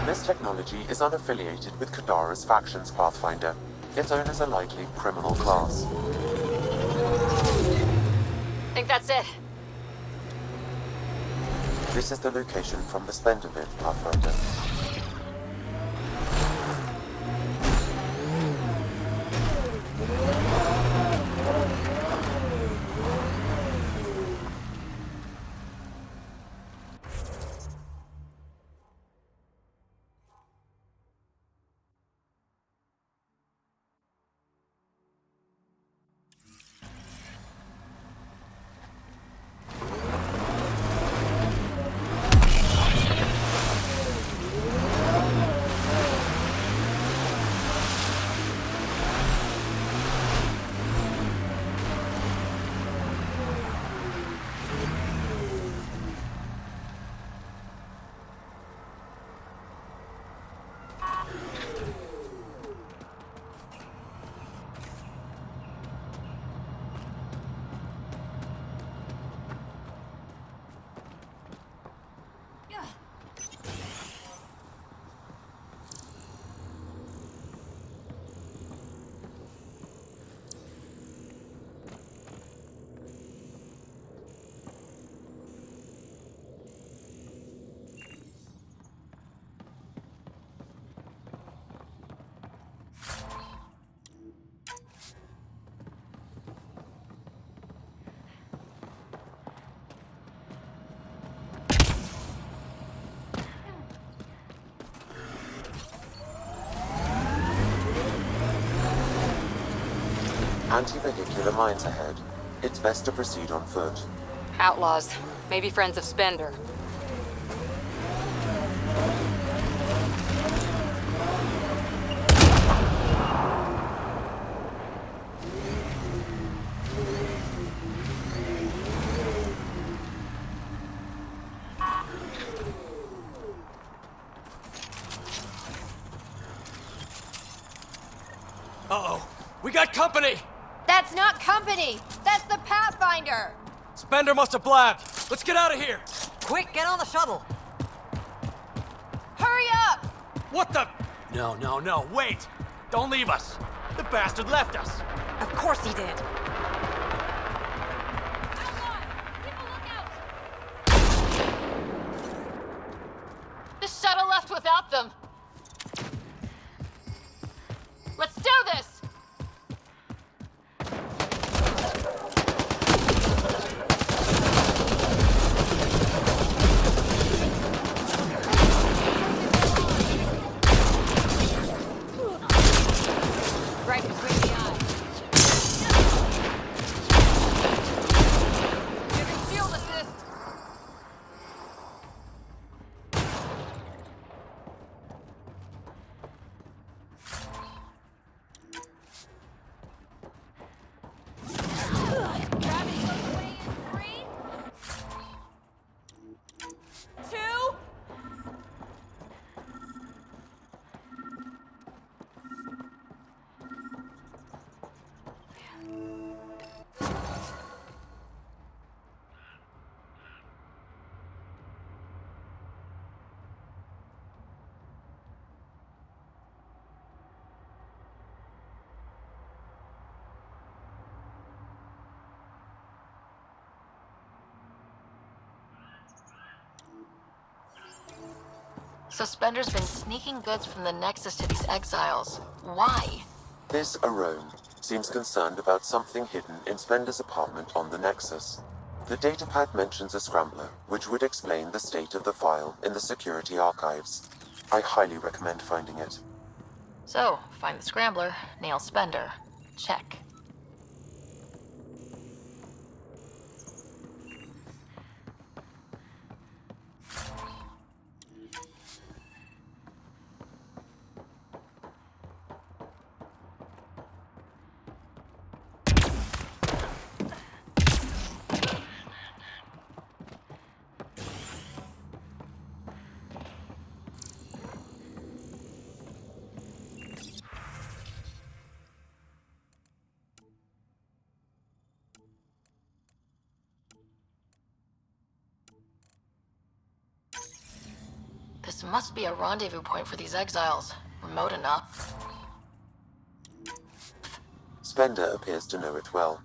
This technology is unaffiliated with Kadara's factions, Pathfinder. Its owners are likely criminal class. Think that's it. This is the location from the Splendor bit, Pathfinder. Anti-vehicular mines ahead. It's best to proceed on foot. Outlaws. Maybe friends of Spender. Uh-oh. We got company! That's not company! That's the Pathfinder! Spender must have blabbed. Let's get out of here! Quick, get on the shuttle! Hurry up! What the? No, wait! Don't leave us! The bastard left us! Of course he did. The shuttle left without them! Let's do this! Right between the eyes. Giving shield assist! So Spender's been sneaking goods from the Nexus to these exiles. Why? This Arone seems concerned about something hidden in Spender's apartment on the Nexus. The datapad mentions a scrambler, which would explain the state of the file in the security archives. I highly recommend finding it. So, find the scrambler, nail Spender. Check. This must be a rendezvous point for these exiles. Remote enough. Spender appears to know it well.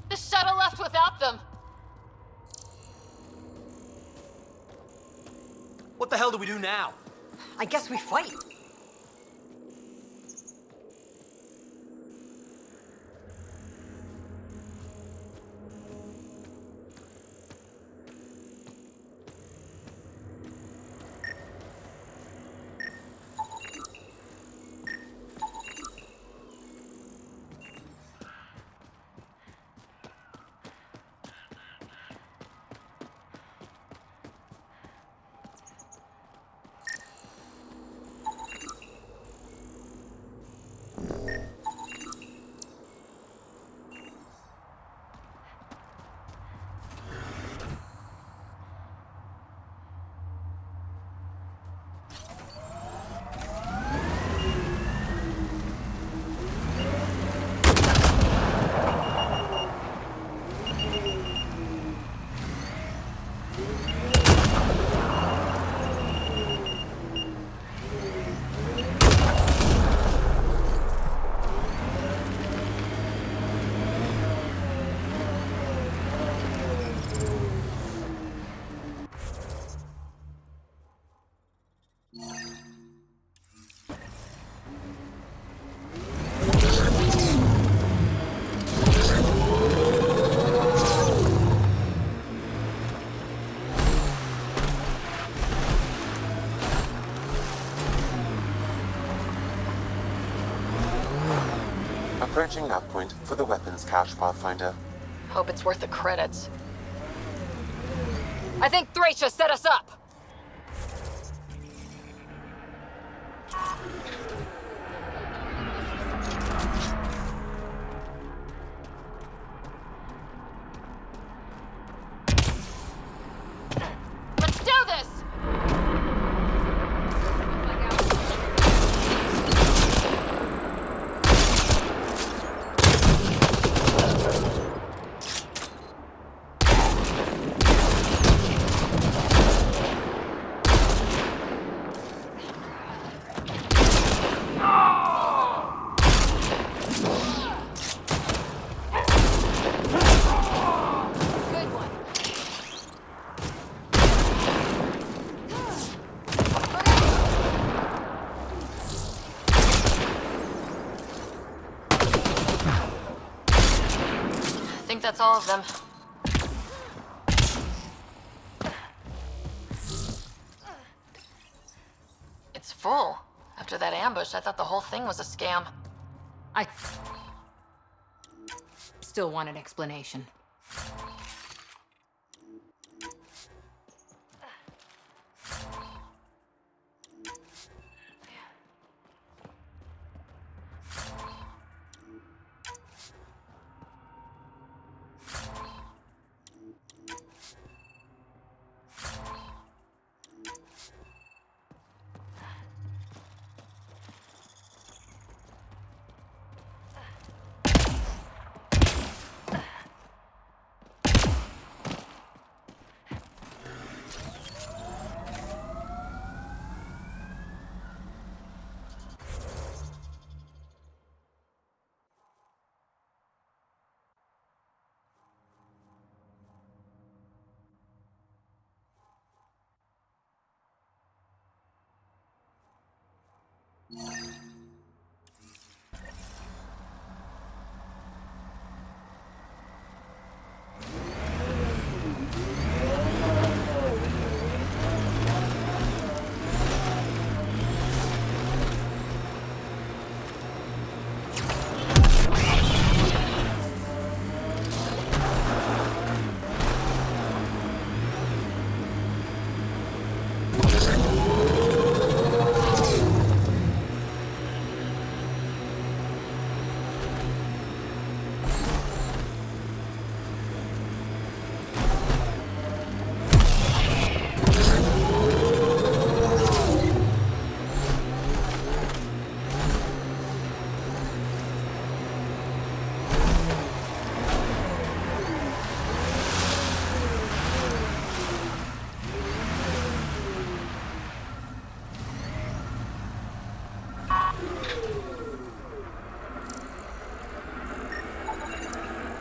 The shuttle left without them! What the hell do we do now? I guess we fight. Approaching nav point for the weapons cache, Pathfinder. Hope it's worth the credits. I think Thracia set us up. Let's do this! Good one. I think that's all of them. It's full. After that ambush, I thought the whole thing was a scam. I still want an explanation.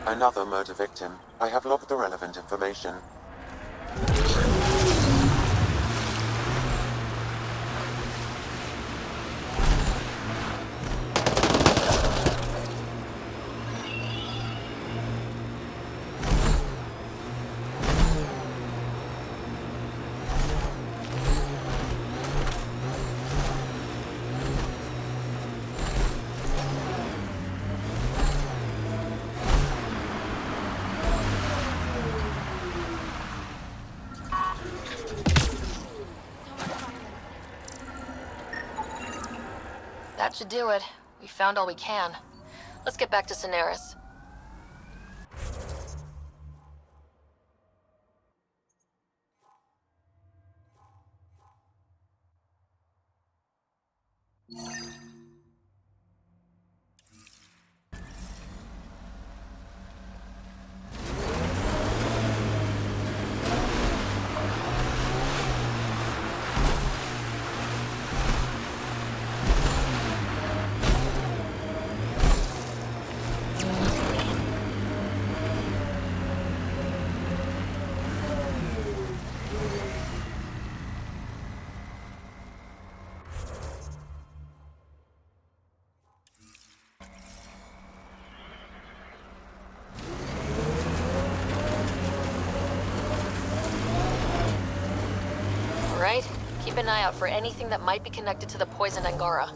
Another murder victim. I have logged the relevant information. That should do it. We found all we can. Let's get back to Cineris. All right, keep an eye out for anything that might be connected to the poisoned Angara.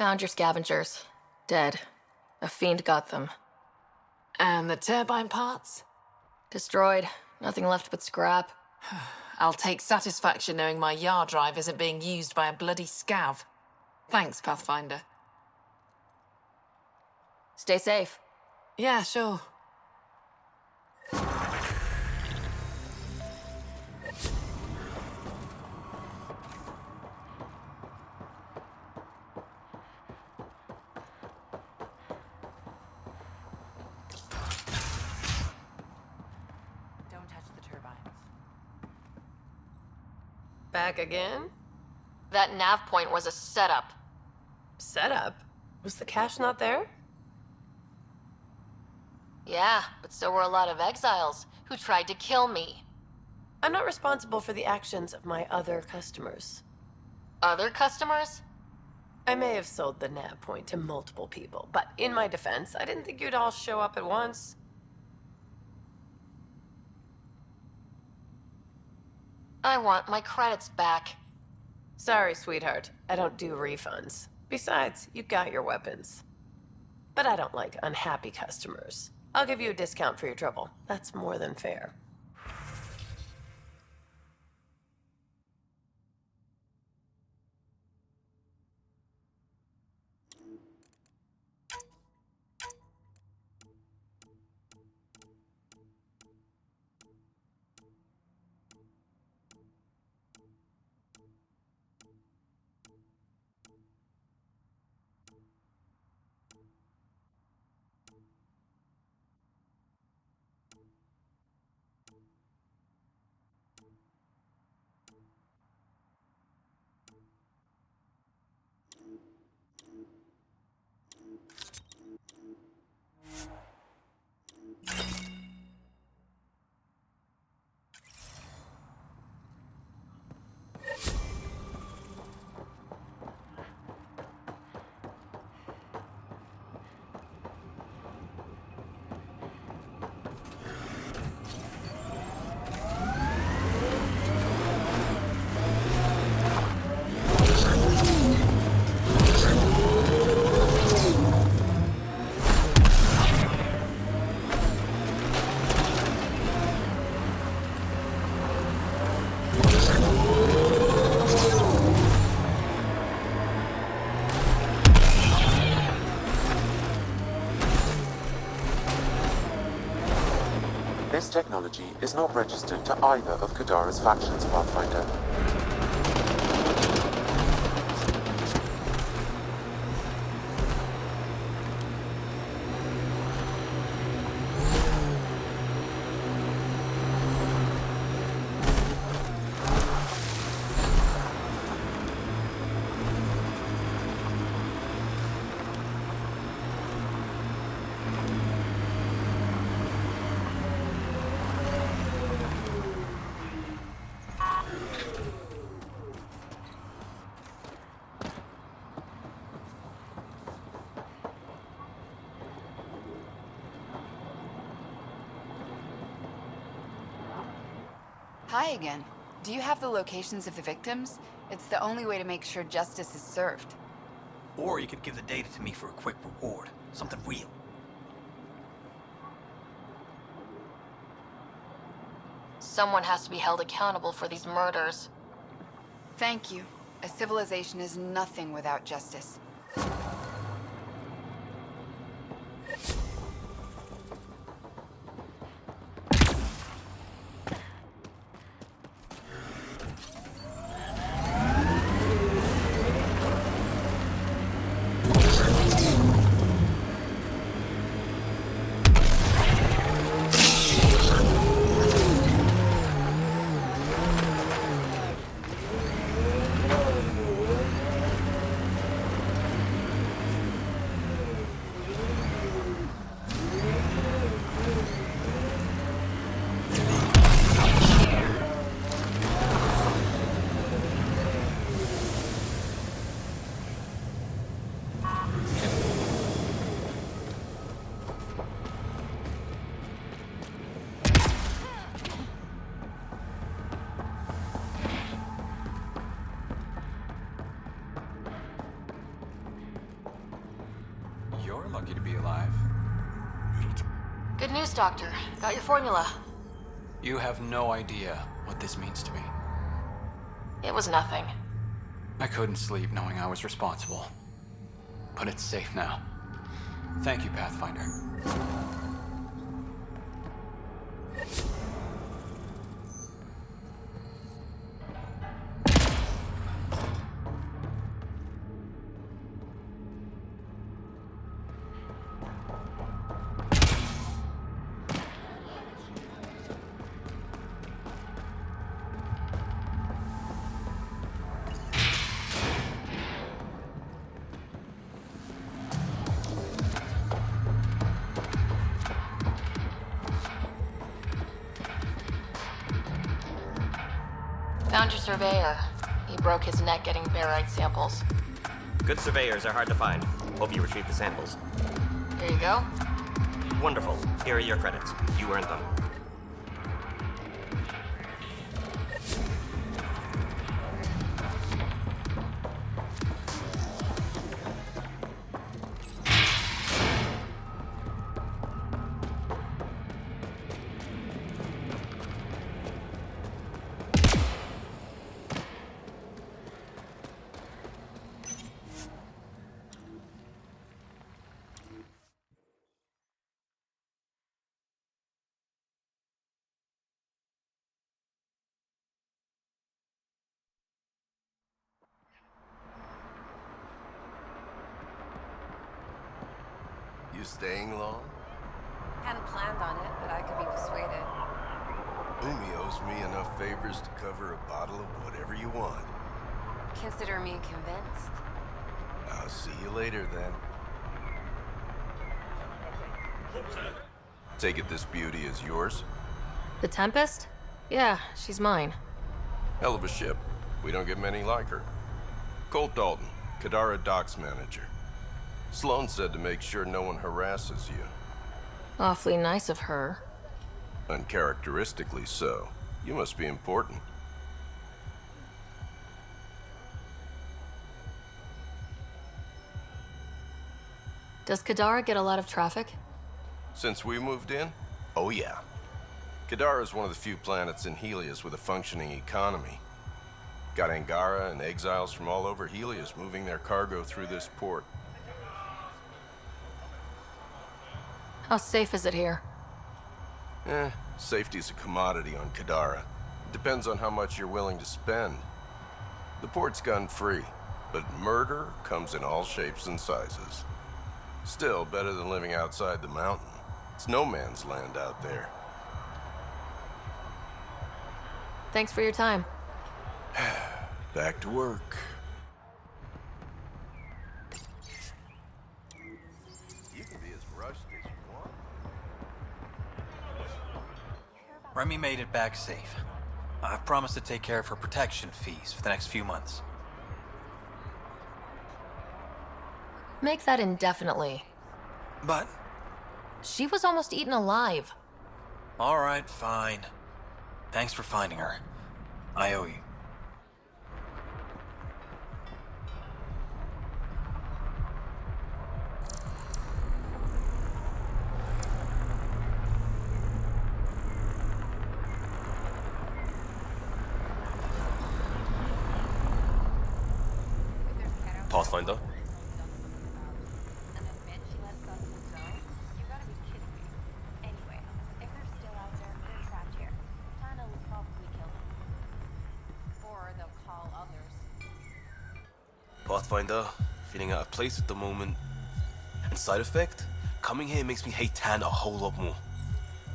Found your scavengers. Dead. A fiend got them. And the turbine parts? Destroyed. Nothing left but scrap. I'll take satisfaction knowing my yard drive isn't being used by a bloody scav. Thanks, Pathfinder. Stay safe. Yeah, sure. Don't touch the turbines. Back again? That nav point was a setup. Setup? Was the cache not there? Yeah, but so were a lot of exiles who tried to kill me. I'm not responsible for the actions of my other customers. Other customers? I may have sold the nav point to multiple people, but in my defense, I didn't think you'd all show up at once. I want my credits back. Sorry, sweetheart. I don't do refunds. Besides, you got your weapons. But I don't like unhappy customers. I'll give you a discount for your trouble. That's more than fair. This technology is not registered to either of Kadara's factions, Pathfinder. Hi again. Do you have the locations of the victims? It's the only way to make sure justice is served. Or you could give the data to me for a quick reward. Something real. Someone has to be held accountable for these murders. Thank you. A civilization is nothing without justice. You're lucky to be alive. Good news, Doctor. Got your formula. You have no idea what this means to me. It was nothing. I couldn't sleep knowing I was responsible. But it's safe now. Thank you, Pathfinder. Found your surveyor. He broke his neck getting barite samples. Good surveyors are hard to find. Hope you retrieved the samples. Here you go. Wonderful. Here are your credits. You earned them. You staying long? Hadn't planned on it, but I could be persuaded. Umi owes me enough favors to cover a bottle of whatever you want. Consider me convinced. I'll see you later, then. Take it this beauty is yours? The Tempest? Yeah, she's mine. Hell of a ship. We don't get many like her. Colt Dalton, Kadara Docks Manager. Sloan said to make sure no one harasses you. Awfully nice of her. Uncharacteristically so. You must be important. Does Kadara get a lot of traffic? Since we moved in? Oh yeah. Kadara is one of the few planets in Helios with a functioning economy. Got Angara and exiles from all over Helios moving their cargo through this port. How safe is it here? Safety's a commodity on Kadara. Depends on how much you're willing to spend. The port's gun-free, but murder comes in all shapes and sizes. Still, better than living outside the mountain. It's no man's land out there. Thanks for your time. Back to work. You can be as rushed as you want. Remy made it back safe. I've promised to take care of her protection fees for the next few months. Make that indefinitely. But, She was almost eaten alive. all right, fine. Thanks for finding her. I owe you. Pathfinder? And admit she let stuff in the zone? You gotta be kidding me. Anyway, if they're still out there, they're trapped here. Tana will probably kill them. Or they'll call others. Pathfinder, feeling out of place at the moment. And side effect? Coming here makes me hate Tan a whole lot more.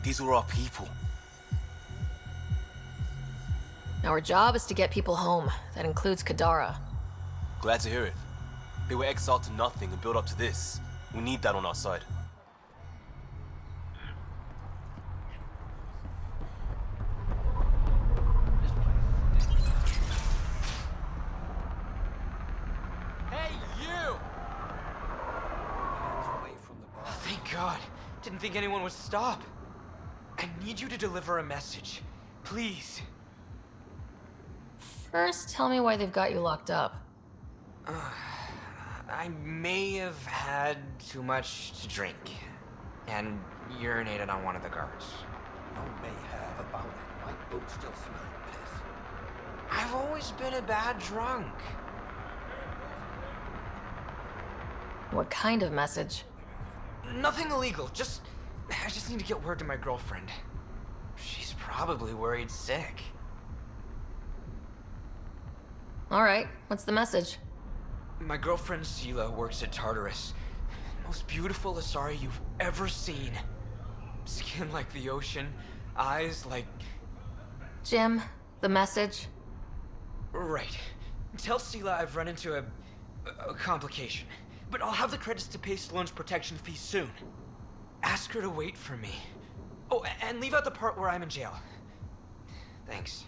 These were our people. Our job is to get people home. That includes Kadara. Glad to hear it. They were exiled to nothing and built up to this. We need that on our side. Hey, you! Thank God. Didn't think anyone would stop. I need you to deliver a message. Please. First, tell me why they've got you locked up. I may have had too much to drink and urinated on one of the guards. No may have about it. My boots still smell of piss. I've always been a bad drunk. What kind of message? Nothing illegal, I just need to get word to my girlfriend. She's probably worried sick. All right, what's the message? My girlfriend Sela works at Tartarus. Most beautiful Asari you've ever seen. Skin like the ocean, eyes like... Jim, the message? Right. Tell Sela I've run into a complication. But I'll have the credits to pay Sloane's protection fee soon. Ask her to wait for me. Oh, and leave out the part where I'm in jail. Thanks.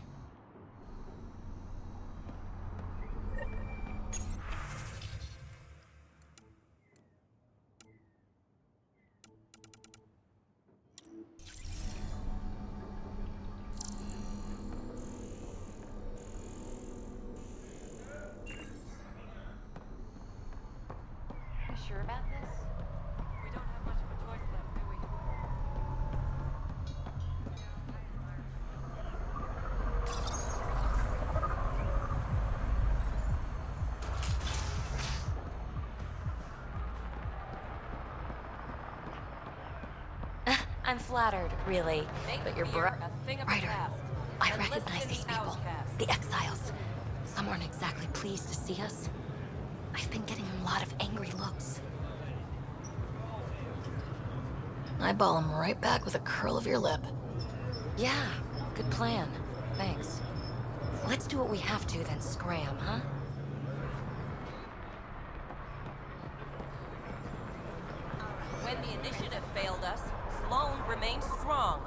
You sure about this? We don't have much of a choice left, do we? I'm flattered, really. But your Ryder, I recognize these people. The exiles. Some aren't exactly pleased to see us. I've been getting a lot of angry looks. I ball them right back with a curl of your lip. Yeah, good plan. Thanks. Let's do what we have to, then scram, huh? When the initiative failed us, Sloane remains strong.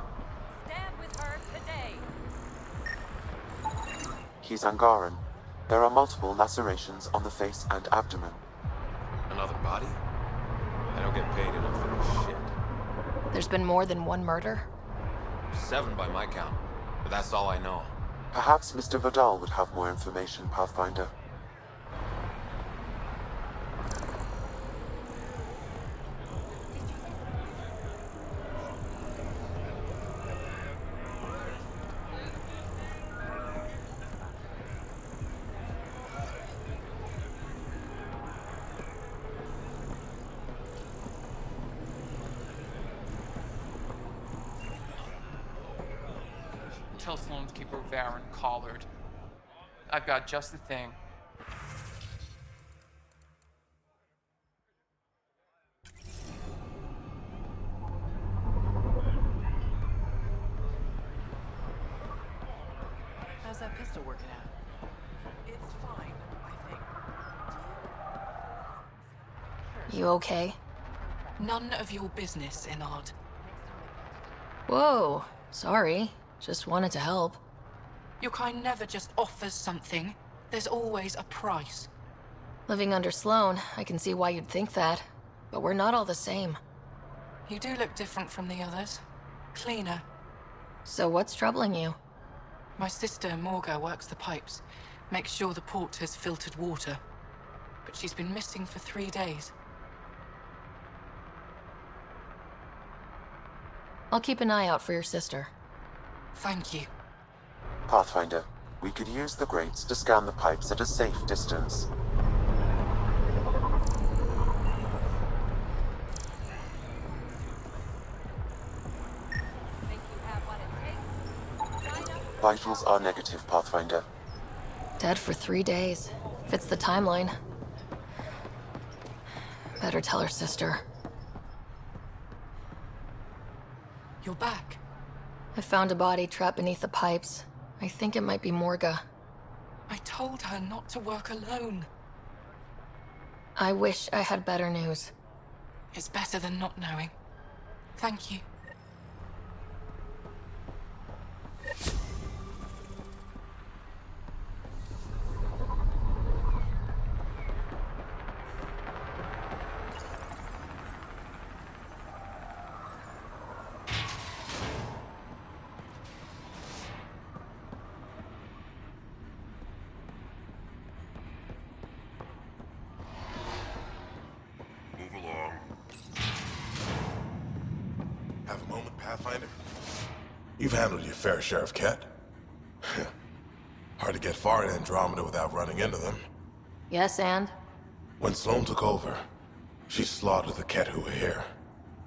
Stand with her today. He's Angaran. There are multiple lacerations on the face and abdomen. Another body? I don't get paid enough for this shit. There's been more than one murder? 7 by my count, but that's all I know. Perhaps Mr. Vidal would have more information, Pathfinder. Tell Sloane to keep her Varen collared. I've got just the thing. How's that pistol working out? It's fine, I think. You okay? None of your business, Enard. Whoa, sorry. Just wanted to help. Your kind never just offers something. There's always a price. Living under Sloane, I can see why you'd think that. But we're not all the same. You do look different from the others. Cleaner. So what's troubling you? My sister, Morga, works the pipes. Makes sure the port has filtered water. But she's been missing for 3 days. I'll keep an eye out for your sister. Thank you. Pathfinder, we could use the grates to scan the pipes at a safe distance. Think you have what it takes? Sign up. Vitals are negative, Pathfinder. Dead for 3 days. Fits the timeline. Better tell her sister. You're back. I found a body trapped beneath the pipes. I think it might be Morga. I told her not to work alone. I wish I had better news. It's better than not knowing. Thank you. Pathfinder. You've handled your fair share of Ket. Hard to get far in Andromeda without running into them. Yes, and? When Sloane took over, she slaughtered the Ket who were here.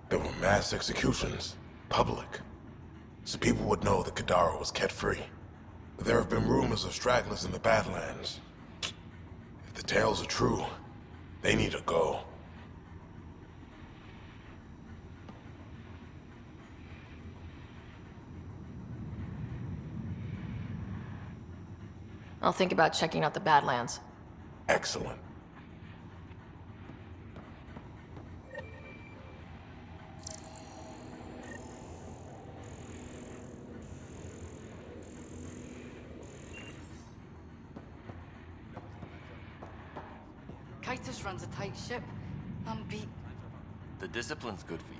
There were mass executions, public. So people would know that Kadara was Ket-free. But there have been rumors of stragglers in the Badlands. If the tales are true, they need to go. I'll think about checking out the Badlands. Excellent. Titus runs a tight ship. I'm beat. The discipline's good for you.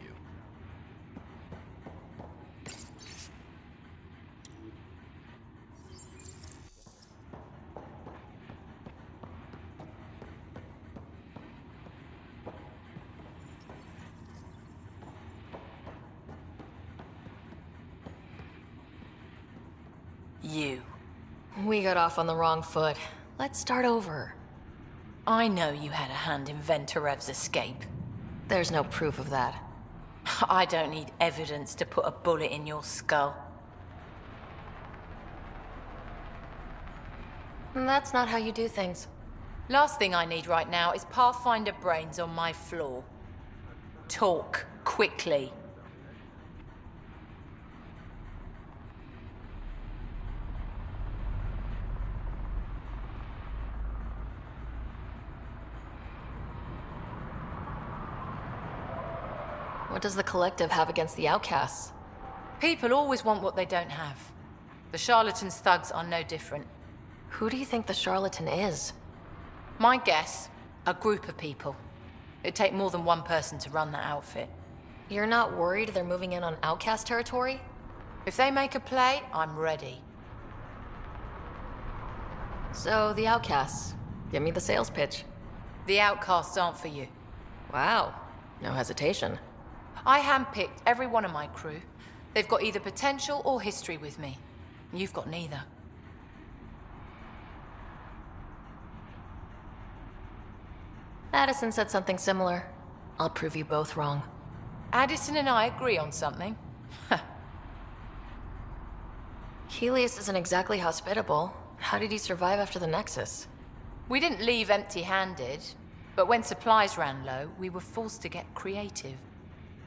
You. We got off on the wrong foot. Let's start over. I know you had a hand in Venturev's escape. There's no proof of that. I don't need evidence to put a bullet in your skull. That's not how you do things. Last thing I need right now is Pathfinder brains on my floor. Talk, quickly. What does the Collective have against the outcasts? People always want what they don't have. The charlatans' thugs are no different. Who do you think the charlatan is? My guess, a group of people. It'd take more than one person to run that outfit. You're not worried they're moving in on outcast territory? If they make a play, I'm ready. So, the outcasts. Give me the sales pitch. The outcasts aren't for you. Wow. No hesitation. I handpicked every one of my crew. They've got either potential or history with me. You've got neither. Addison said something similar. I'll prove you both wrong. Addison and I agree on something. Helios isn't exactly hospitable. How did he survive after the Nexus? We didn't leave empty-handed, but when supplies ran low, we were forced to get creative.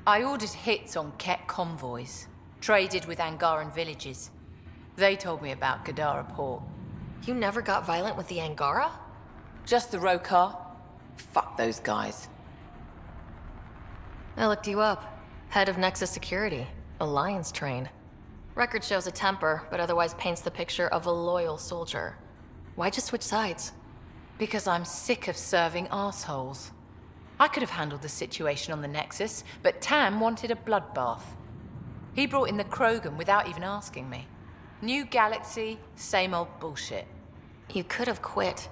I ordered hits on Ket convoys, traded with Angaran villages. They told me about Kadara Port. You never got violent with the Angara? Just the Rokar. Fuck those guys. I looked you up. Head of Nexus Security. Alliance train. Record shows a temper, but otherwise paints the picture of a loyal soldier. Why'd you switch sides? Because I'm sick of serving assholes. I could have handled the situation on the Nexus, but Tam wanted a bloodbath. He brought in the Krogan without even asking me. New galaxy, same old bullshit. You could have quit.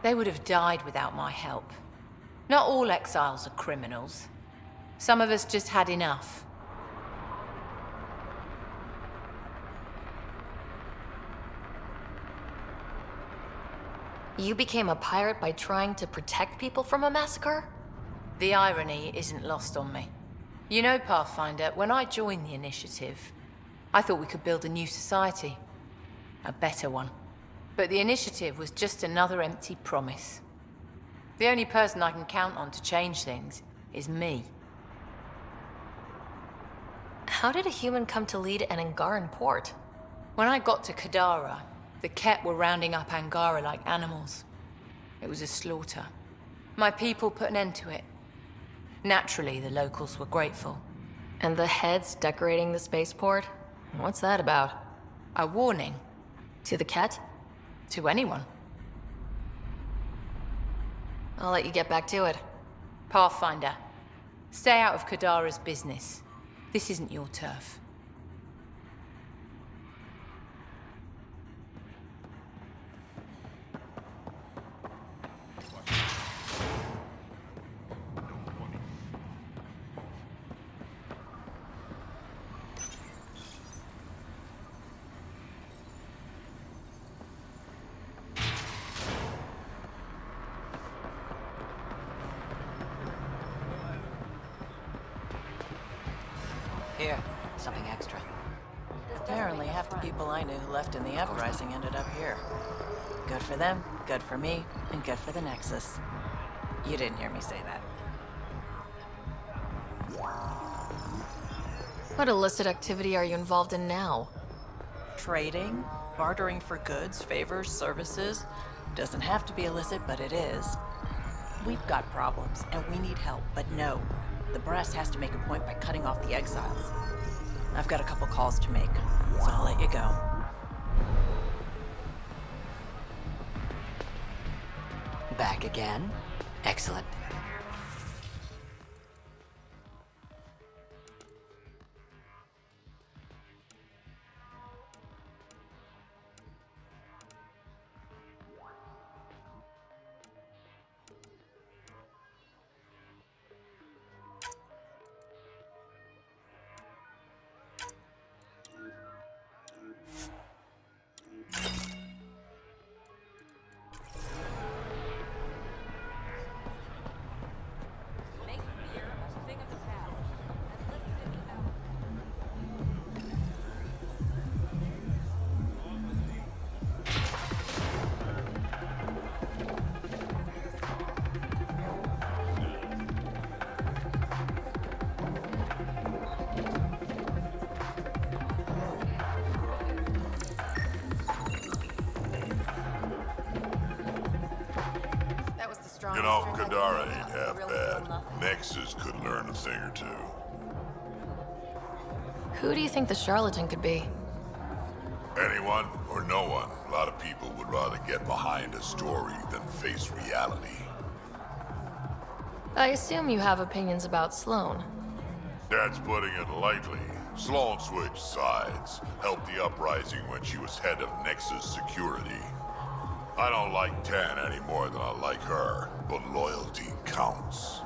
They would have died without my help. Not all exiles are criminals. Some of us just had enough. You became a pirate by trying to protect people from a massacre? The irony isn't lost on me. You know, Pathfinder, when I joined the Initiative, I thought we could build a new society. A better one. But the Initiative was just another empty promise. The only person I can count on to change things is me. How did a human come to lead an Angaran port? When I got to Kadara, the Ket were rounding up Angara like animals. It was a slaughter. My people put an end to it. Naturally, the locals were grateful. And the heads decorating the spaceport? What's that about? A warning. To the Ket? To anyone. I'll let you get back to it. Pathfinder, stay out of Kadara's business. This isn't your turf. Something extra. Apparently, half the people I knew who left in the uprising ended up here. Good for them, good for me, and good for the Nexus. You didn't hear me say that. What illicit activity are you involved in now? Trading, bartering for goods, favors, services. Doesn't have to be illicit, but it is. We've got problems, and we need help, but no. The brass has to make a point by cutting off the exiles. I've got a couple calls to make, so I'll let you go. Back again? Excellent. Make fear a thing of the past, and let's get it out. That was the strongest. You know, drink I've Kadara ever ain't had. half Really bad. feel nothing. Nexus could learn a thing or two. Who do you think the charlatan could be? Anyone or no one. A lot of people would rather get behind a story than face reality. I assume you have opinions about Sloane. That's putting it lightly. Sloane switched sides, helped the uprising when she was head of Nexus security. I don't like Tan any more than I like her, but loyalty counts.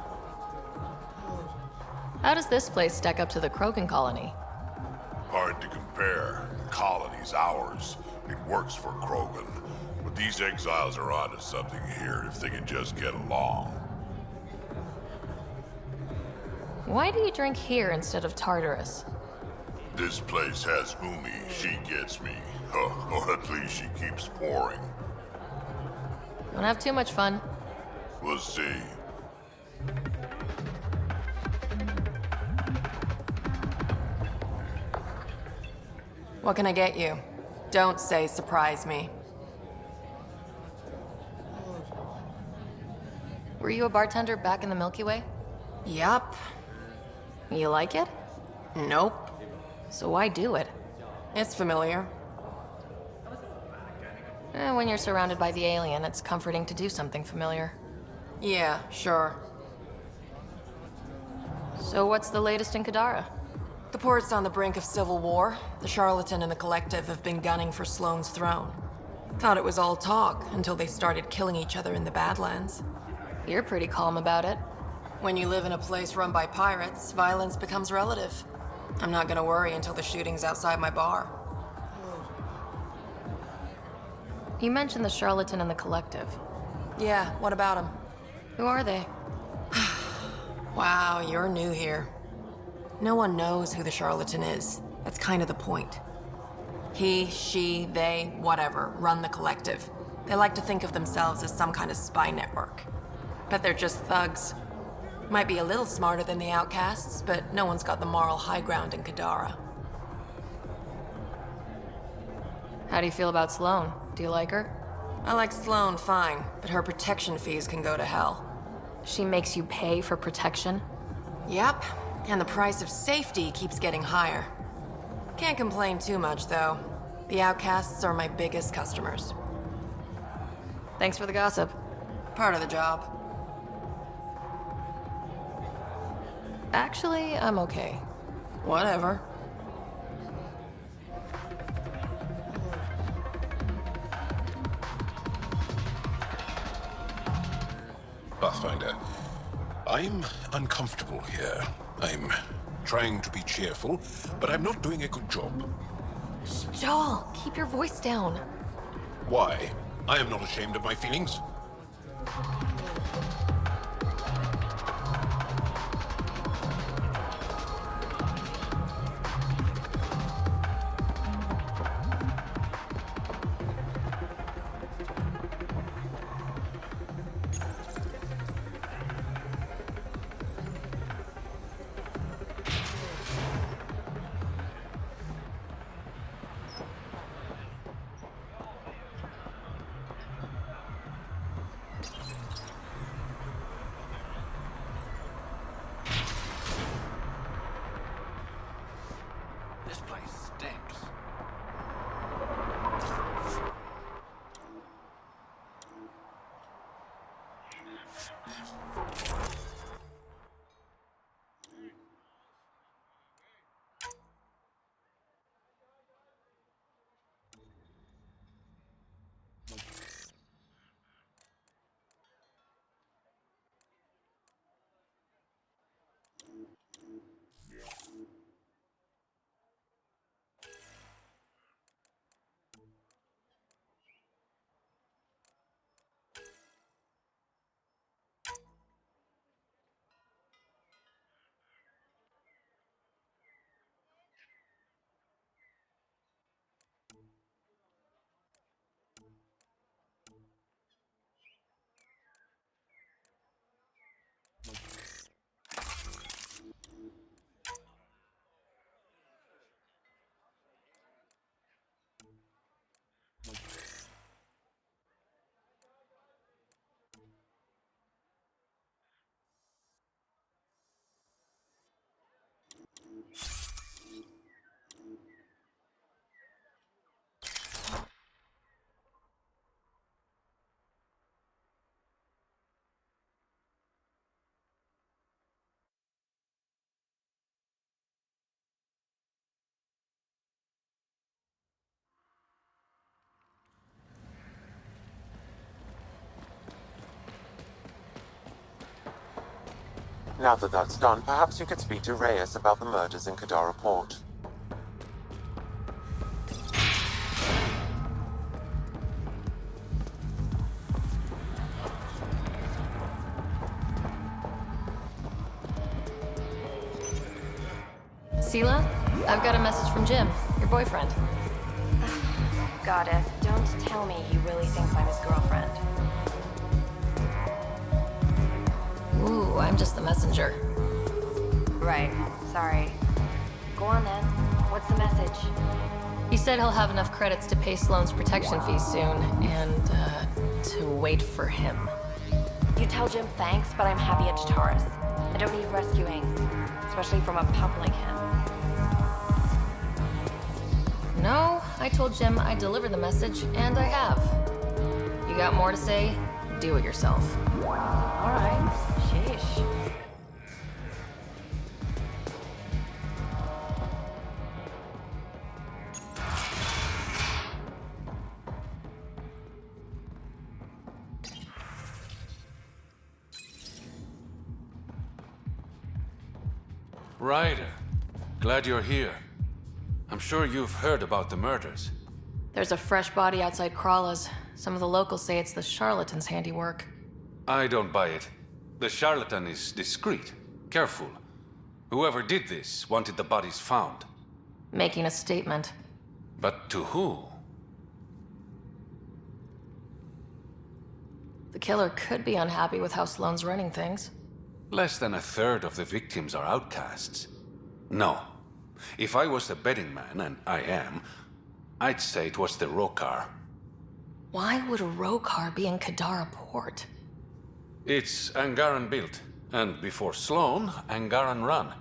How does this place stack up to the Krogan colony? Hard to compare. The colony's ours. It works for Krogan. But these exiles are onto something here if they can just get along. Why do you drink here instead of Tartarus? This place has Umi. She gets me. Or at least she keeps pouring. Don't have too much fun. We'll see. What can I get you? Don't say surprise me. Were you a bartender back in the Milky Way? Yup. You like it? Nope. So why do it? It's familiar. When you're surrounded by the alien, it's comforting to do something familiar. Yeah, sure. So what's the latest in Kadara? The port's on the brink of civil war. The Charlatan and the Collective have been gunning for Sloane's throne. Thought it was all talk until they started killing each other in the Badlands. You're pretty calm about it. When you live in a place run by pirates, violence becomes relative. I'm not gonna worry until the shooting's outside my bar. You mentioned the Charlatan and the Collective. Yeah, what about them? Who are they? Wow, you're new here. No one knows who the Charlatan is. That's kind of the point. He, she, they, whatever, run the Collective. They like to think of themselves as some kind of spy network. But they're just thugs. Might be a little smarter than the outcasts, but no one's got the moral high ground in Kadara. How do you feel about Sloane? Do you like her? I like Sloane fine, but her protection fees can go to hell. She makes you pay for protection? Yep, and the price of safety keeps getting higher. Can't complain too much, though. The outcasts are my biggest customers. Thanks for the gossip. Part of the job. Actually, I'm okay. Whatever. Pathfinder, I'm uncomfortable here. I'm trying to be cheerful, but I'm not doing a good job. Joel, keep your voice down. Why? I am not ashamed of my feelings. Now that that's done, perhaps you could speak to Reyes about the murders in Kadara Port. Sela, I've got a message from Jim, your boyfriend. Goddess, don't tell me he really thinks I'm his girlfriend. Ooh, I'm just the messenger. Right, sorry. Go on then. What's the message? He said he'll have enough credits to pay Sloane's protection fees soon, and, to wait for him. You tell Jim thanks, but I'm happy at Taurus. I don't need rescuing, especially from a pup like him. No, I told Jim I'd deliver the message, and I have. You got more to say? Do it yourself. Alright. Sheesh. Ryder, glad you're here. I'm sure you've heard about the murders. There's a fresh body outside Krala's. Some of the locals say it's the charlatan's handiwork. I don't buy it. The charlatan is discreet, careful. Whoever did this wanted the bodies found. Making a statement. But to who? The killer could be unhappy with how Sloane's running things. Less than a third of the victims are outcasts. No. If I was the betting man, and I am, I'd say it was the Rokar. Why would a Rokar be in Kadara Port? It's Angaran built, and before Sloane, Angaran run.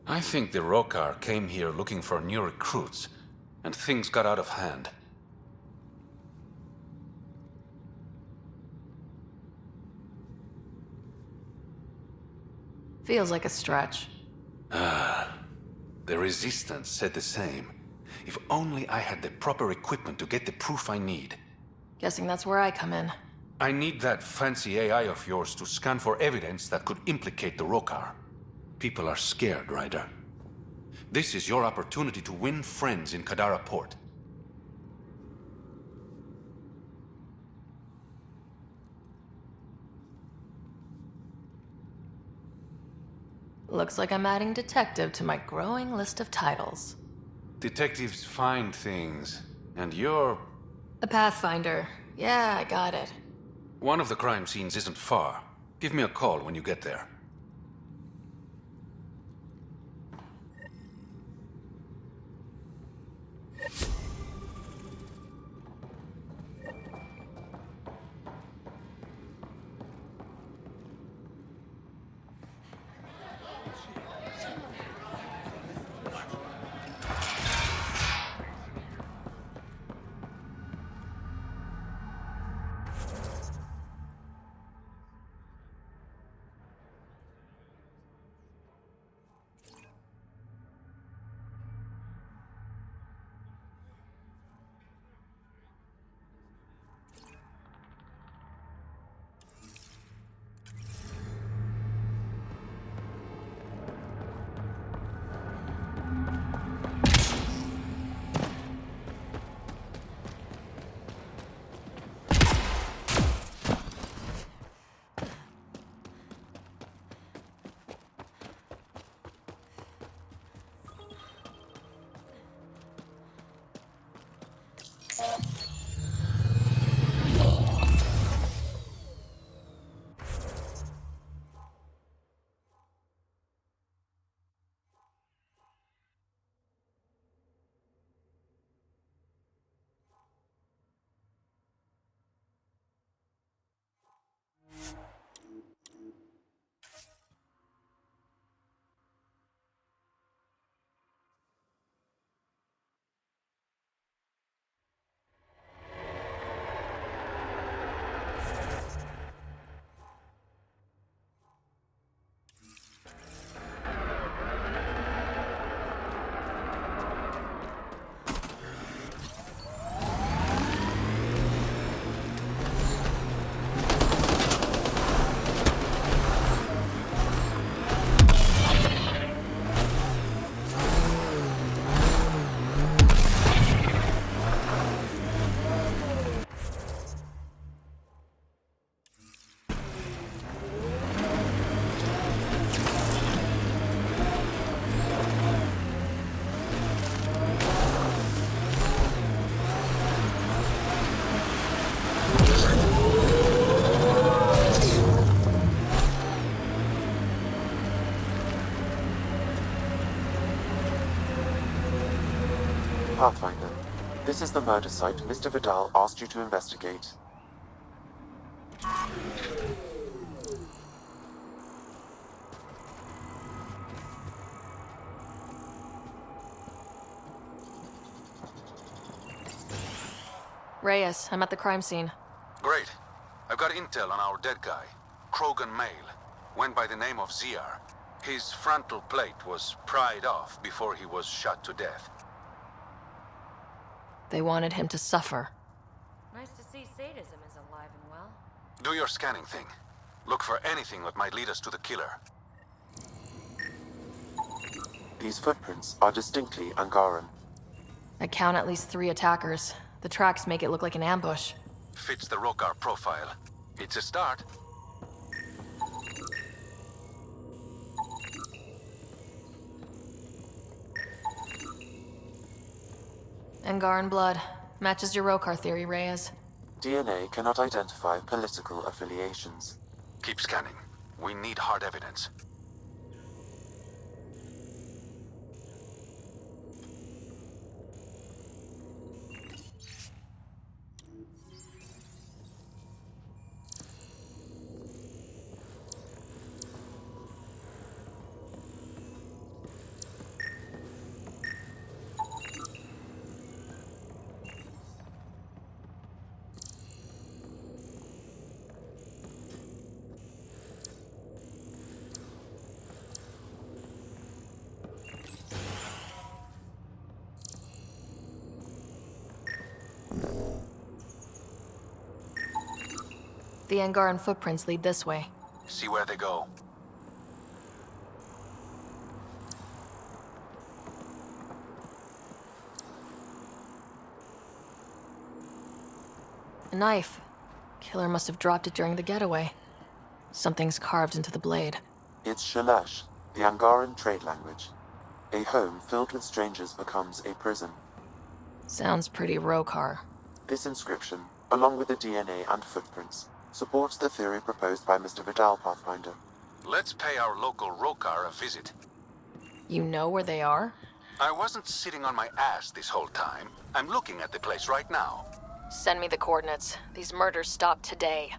I think the Rokar came here looking for new recruits, and things got out of hand. Feels like a stretch. The Resistance said the same. If only I had the proper equipment to get the proof I need. Guessing that's where I come in. I need that fancy AI of yours to scan for evidence that could implicate the Rokar. People are scared, Ryder. This is your opportunity to win friends in Kadara Port. Looks like I'm adding detective to my growing list of titles. Detectives find things, and you're... A pathfinder. Yeah, I got it. One of the crime scenes isn't far. Give me a call when you get there. Pathfinder, this is the murder site Mr. Vidal asked you to investigate. Reyes, I'm at the crime scene. Great. I've got intel on our dead guy. Krogan male. Went by the name of ZR. His frontal plate was pried off before he was shot to death. They wanted him to suffer. Nice to see sadism is alive and well. Do your scanning thing. Look for anything that might lead us to the killer. These footprints are distinctly Angaran. I count at least 3 attackers. The tracks make it look like an ambush. Fits the Rokar profile. It's a start. Angaran blood. Matches your Rokar theory, Reyes. DNA cannot identify political affiliations. Keep scanning. We need hard evidence. The Angaran footprints lead this way. See where they go. A knife. Killer must have dropped it during the getaway. Something's carved into the blade. It's Shalash, the Angaran trade language. A home filled with strangers becomes a prison. Sounds pretty Rokar. This inscription, along with the DNA and footprints, supports the theory proposed by Mr. Vidal, Pathfinder. Let's pay our local Rokar a visit. You know where they are? I wasn't sitting on my ass this whole time. I'm looking at the place right now. Send me the coordinates. These murders stop today.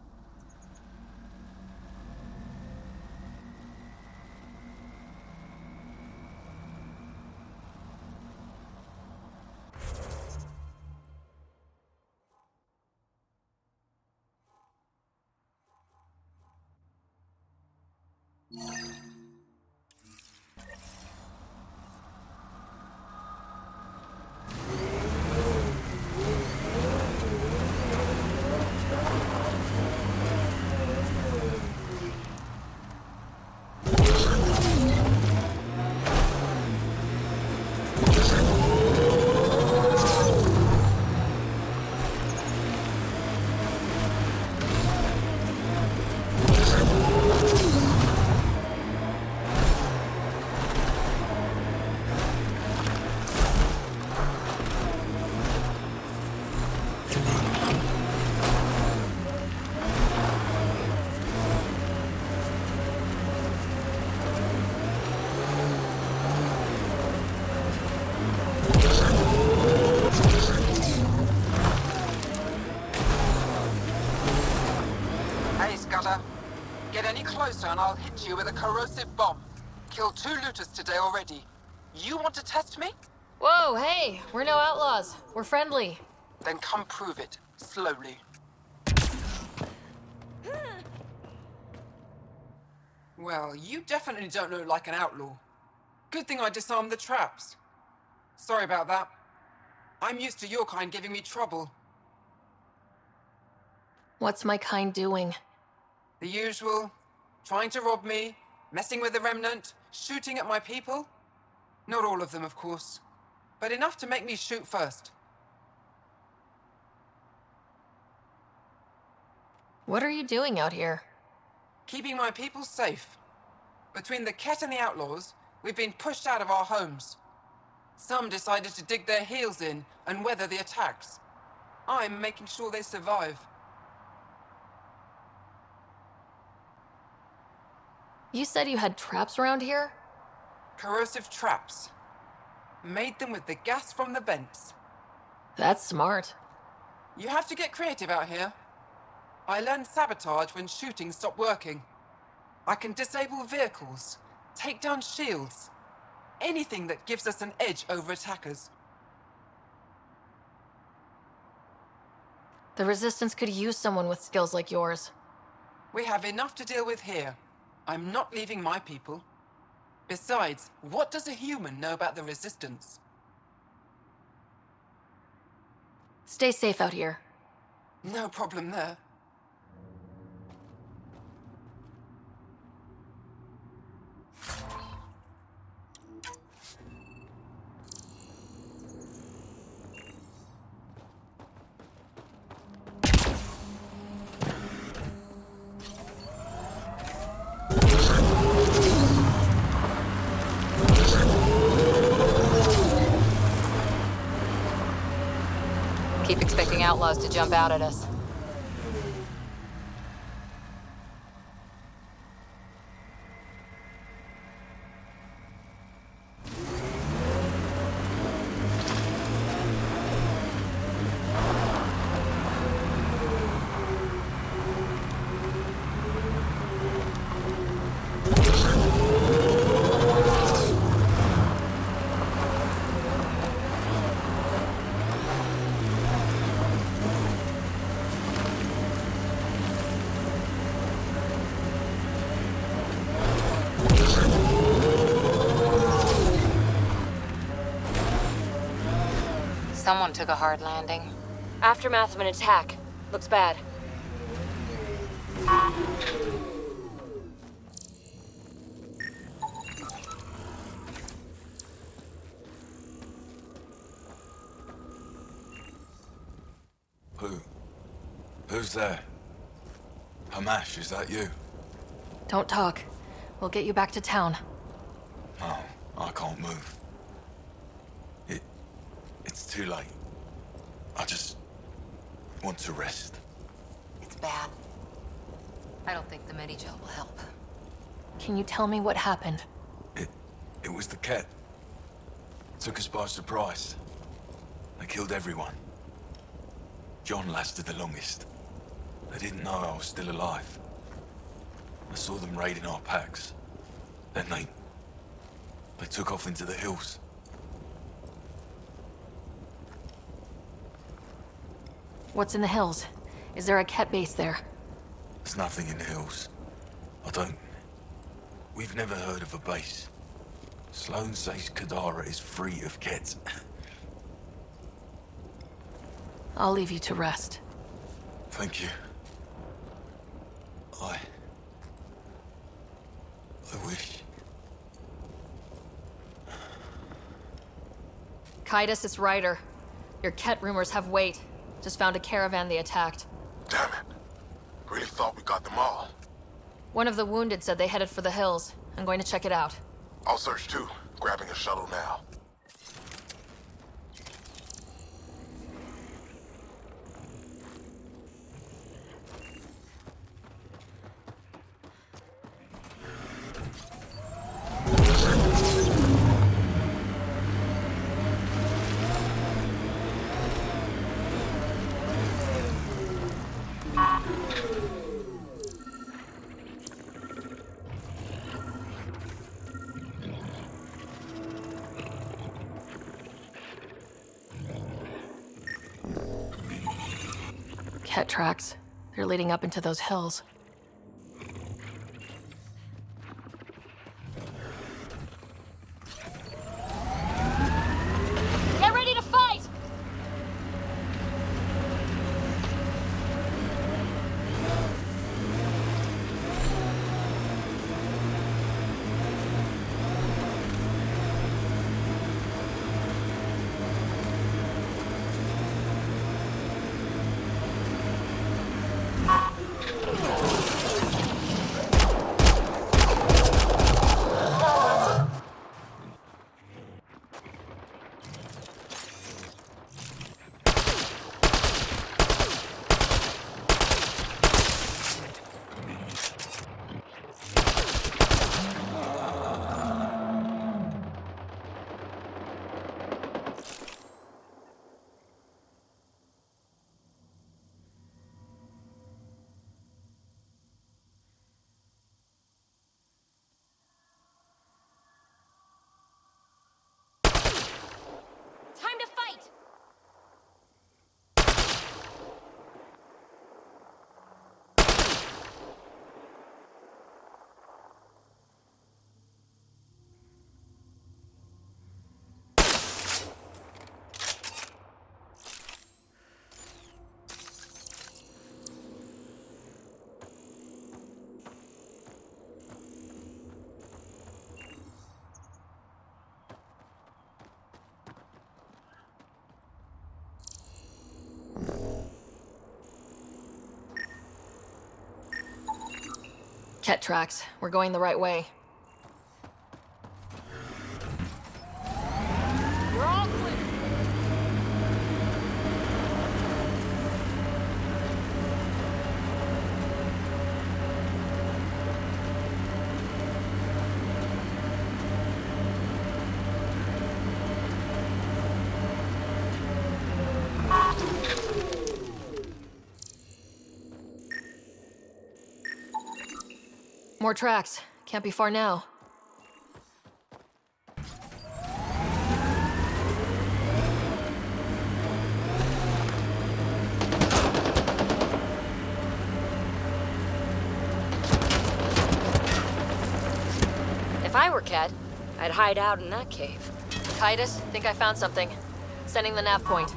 Get any closer and I'll hit you with a corrosive bomb. Killed 2 looters today already. You want to test me? Whoa, hey, we're no outlaws. We're friendly. Then come prove it, slowly. Well, you definitely don't look like an outlaw. Good thing I disarmed the traps. Sorry about that. I'm used to your kind giving me trouble. What's my kind doing? The usual. Trying to rob me, messing with the Remnant, shooting at my people. Not all of them, of course. But enough to make me shoot first. What are you doing out here? Keeping my people safe. Between the Ket and the outlaws, we've been pushed out of our homes. Some decided to dig their heels in and weather the attacks. I'm making sure they survive. You said you had traps around here? Corrosive traps. Made them with the gas from the vents. That's smart. You have to get creative out here. I learned sabotage when shooting stopped working. I can disable vehicles, take down shields, anything that gives us an edge over attackers. The Resistance could use someone with skills like yours. We have enough to deal with here. I'm not leaving my people. Besides, what does a human know about the Resistance? Stay safe out here. No problem there. Keep expecting outlaws to jump out at us. Someone took a hard landing. Aftermath of an attack. Looks bad. Who's there? Hamash, is that you? Don't talk. We'll get you back to town. No, I can't move. It's too late. I just want to rest. It's bad. I don't think the Medigel will help. Can you tell me what happened? It was the Ket. Took us by surprise. They killed everyone. John lasted the longest. They didn't know I was still alive. I saw them raiding our packs. Then they took off into the hills. What's in the hills? Is there a Ket base there? There's nothing in the hills. We've never heard of a base. Sloan says Kadara is free of Ket. I'll leave you to rest. Thank you. I wish. Kaitis, it's Ryder. Your Ket rumors have weight. Just found a caravan they attacked. Damn it. Really thought we got them all. One of the wounded said they headed for the hills. I'm going to check it out. I'll search too. Grabbing a shuttle now. Ket tracks. They're leading up into those hills. Get ready to fight! Ket tracks. We're going the right way. You're all clear. More tracks. Can't be far now. If I were Ket, I'd hide out in that cave. Titus, think I found something. Sending the nav point.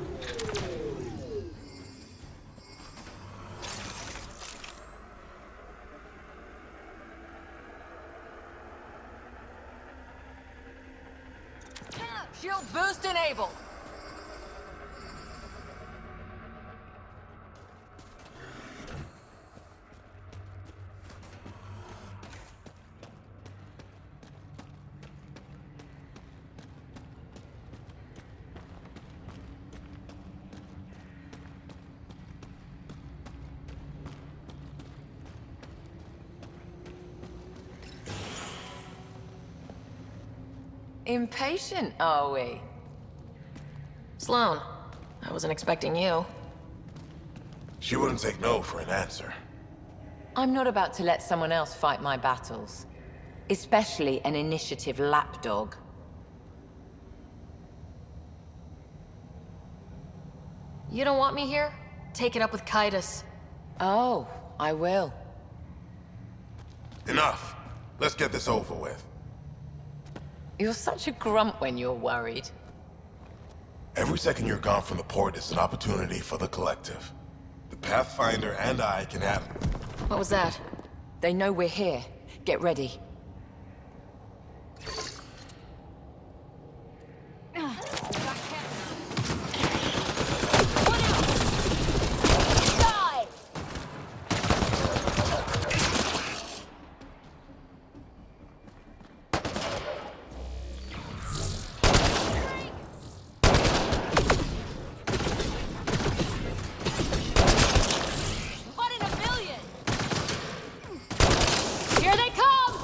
Shield boost enable! Impatient, are we? Sloan, I wasn't expecting you. She wouldn't take no for an answer. I'm not about to let someone else fight my battles. Especially an initiative lapdog. You don't want me here? Take it up with Titus. Oh, I will. Enough. Let's get this over with. You're such a grump when you're worried. Every second you're gone from the port is an opportunity for the collective. The Pathfinder and I can have... What was that? They know we're here. Get ready. Here they come!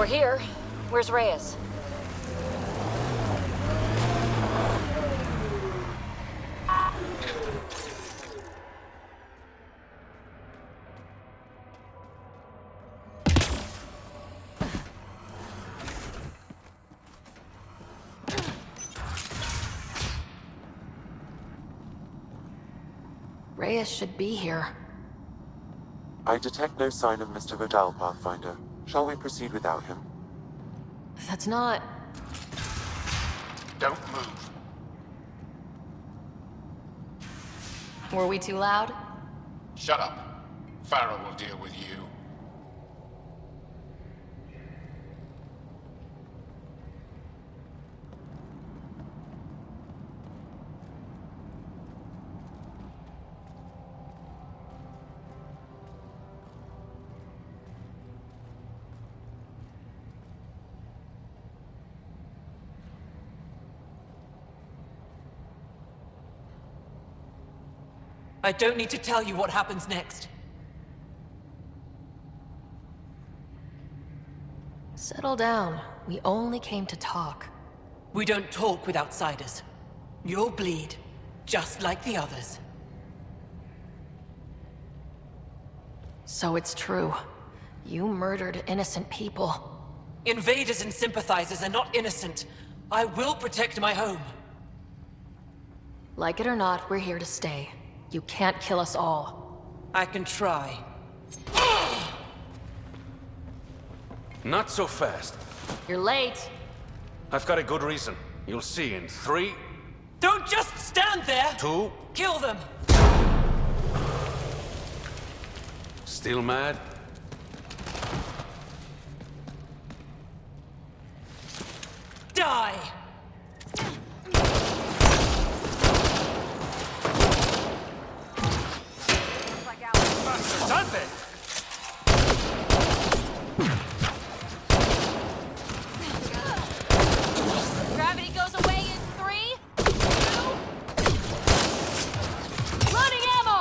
We're here. Where's Reyes? Reyes should be here. I detect no sign of Mr. Vidal, Pathfinder. Shall we proceed without him? That's not... Don't move. Were we too loud? Shut up. Farrell will deal with you. I don't need to tell you what happens next. Settle down. We only came to talk. We don't talk with outsiders. You'll bleed, just like the others. So it's true. You murdered innocent people. Invaders and sympathizers are not innocent. I will protect my home. Like it or not, we're here to stay. You can't kill us all. I can try. Not so fast. You're late. I've got a good reason. You'll see in 3... Don't just stand there! 2... Kill them! Still mad? Die! Bastards, aren't they? Gravity goes away in 3, 2... Loading ammo!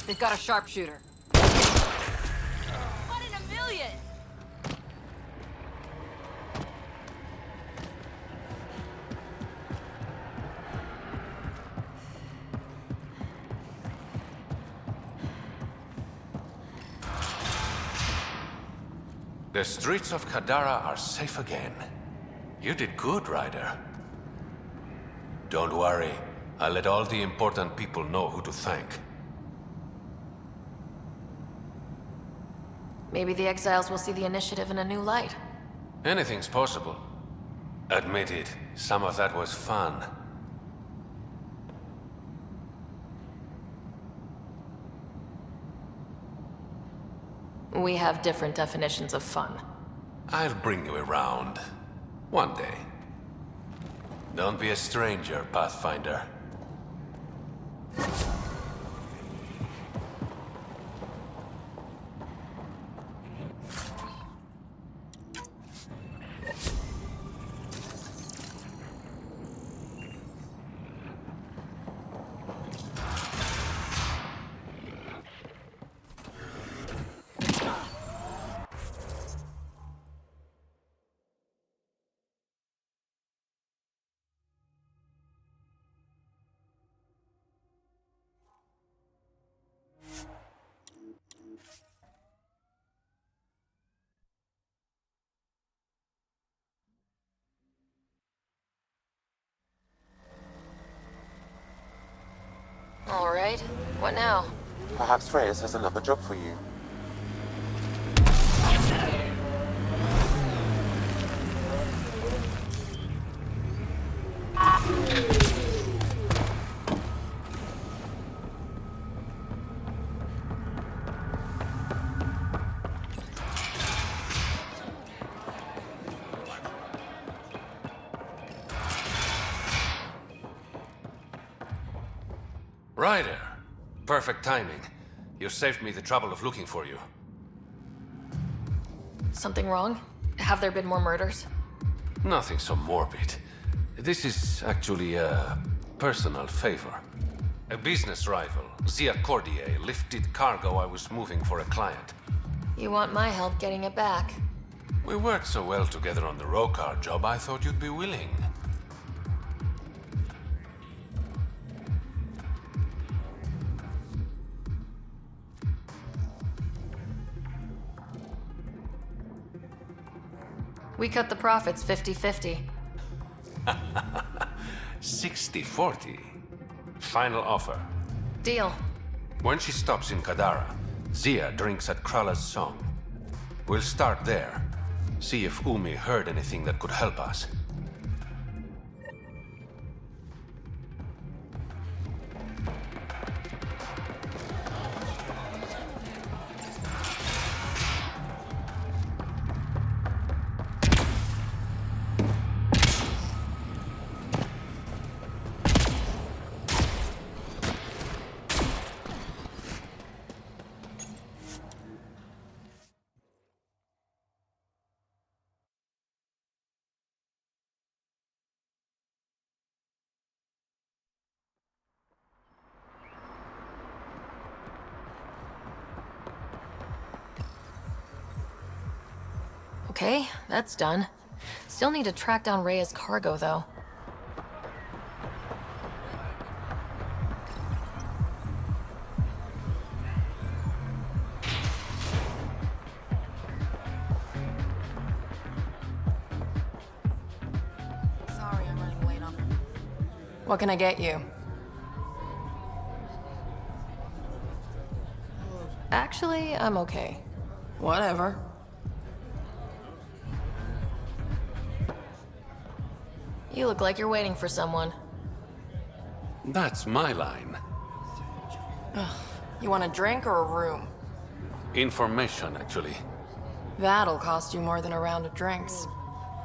They've got a sharpshooter. One in a million! The streets of Kadara are safe again. You did good, Ryder. Don't worry. I'll let all the important people know who to thank. Maybe the exiles will see the initiative in a new light. Anything's possible. Admit it, some of that was fun. We have different definitions of fun. I'll bring you around. One day. Don't be a stranger, Pathfinder. All right. What now? Perhaps Reyes has another job for you. Ryder. Perfect timing. You saved me the trouble of looking for you. Something wrong? Have there been more murders? Nothing so morbid. This is actually a personal favor. A business rival, Zia Cordier, lifted cargo I was moving for a client. You want my help getting it back? We worked so well together on the Rokar job, I thought you'd be willing. We cut the profits 50-50. 60-40. Final offer. Deal. When she stops in Kadara, Zia drinks at Krala's song. We'll start there. See if Umi heard anything that could help us. Okay, that's done. Still need to track down Rhea's cargo, though. Sorry, I'm running late on. What can I get you? Actually, I'm okay. Whatever. You look like you're waiting for someone. That's my line. Ugh. You want a drink or a room? Information, actually. That'll cost you more than a round of drinks.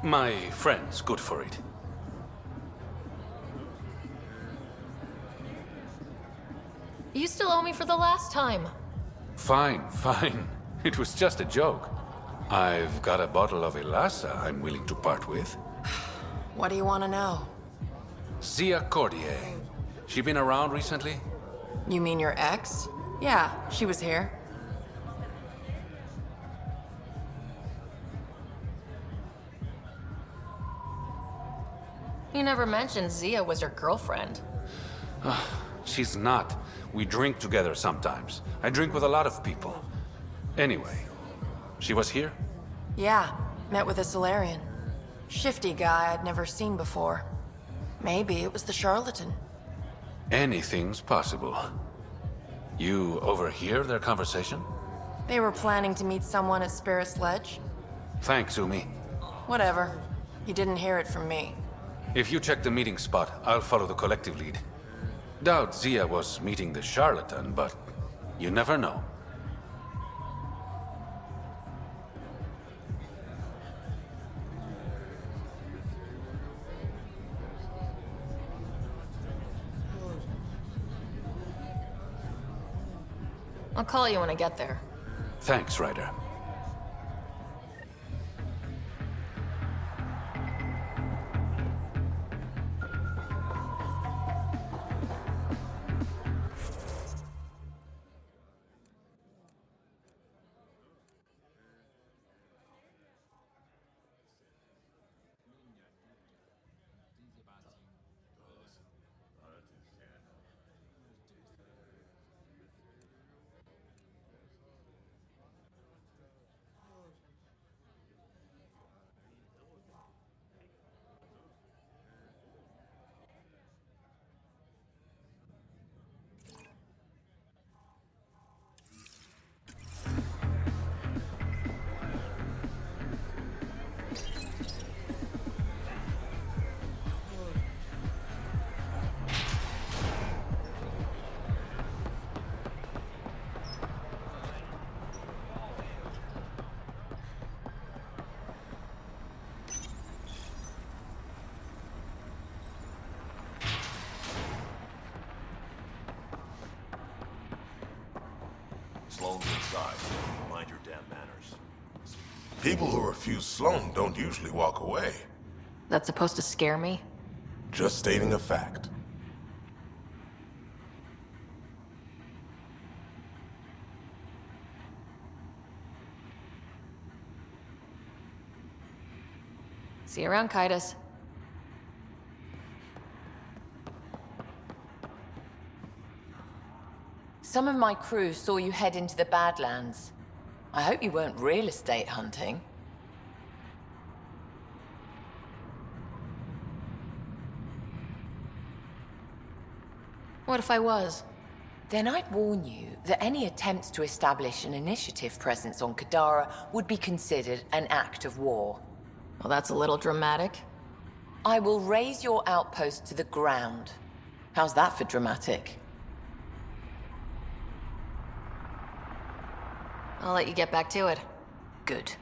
My friend's good for it. You still owe me for the last time. Fine, fine. It was just a joke. I've got a bottle of Elasa I'm willing to part with. What do you want to know? Zia Cordier. She been around recently? You mean your ex? Yeah, she was here. You never mentioned Zia was your girlfriend. She's not. We drink together sometimes. I drink with a lot of people. Anyway, she was here? Yeah, met with a Solarian. Shifty guy I'd never seen before. Maybe it was the charlatan. Anything's possible. You overhear their conversation? They were planning to meet someone at Spirit's Ledge. Thanks, Umi. Whatever. You didn't hear it from me. If you check the meeting spot, I'll follow the collective lead. Doubt Zia was meeting the charlatan, but you never know. I'll call you when I get there. Thanks, Ryder. Sloane's inside. Mind your damn manners. People who refuse Sloane don't usually walk away. That's supposed to scare me? Just stating a fact. See you around, Kaitis. Some of my crew saw you head into the Badlands. I hope you weren't real estate hunting. What if I was? Then I'd warn you that any attempts to establish an initiative presence on Kadara would be considered an act of war. Well, that's a little dramatic. I will raise your outpost to the ground. How's that for dramatic? I'll let you get back to it. Good.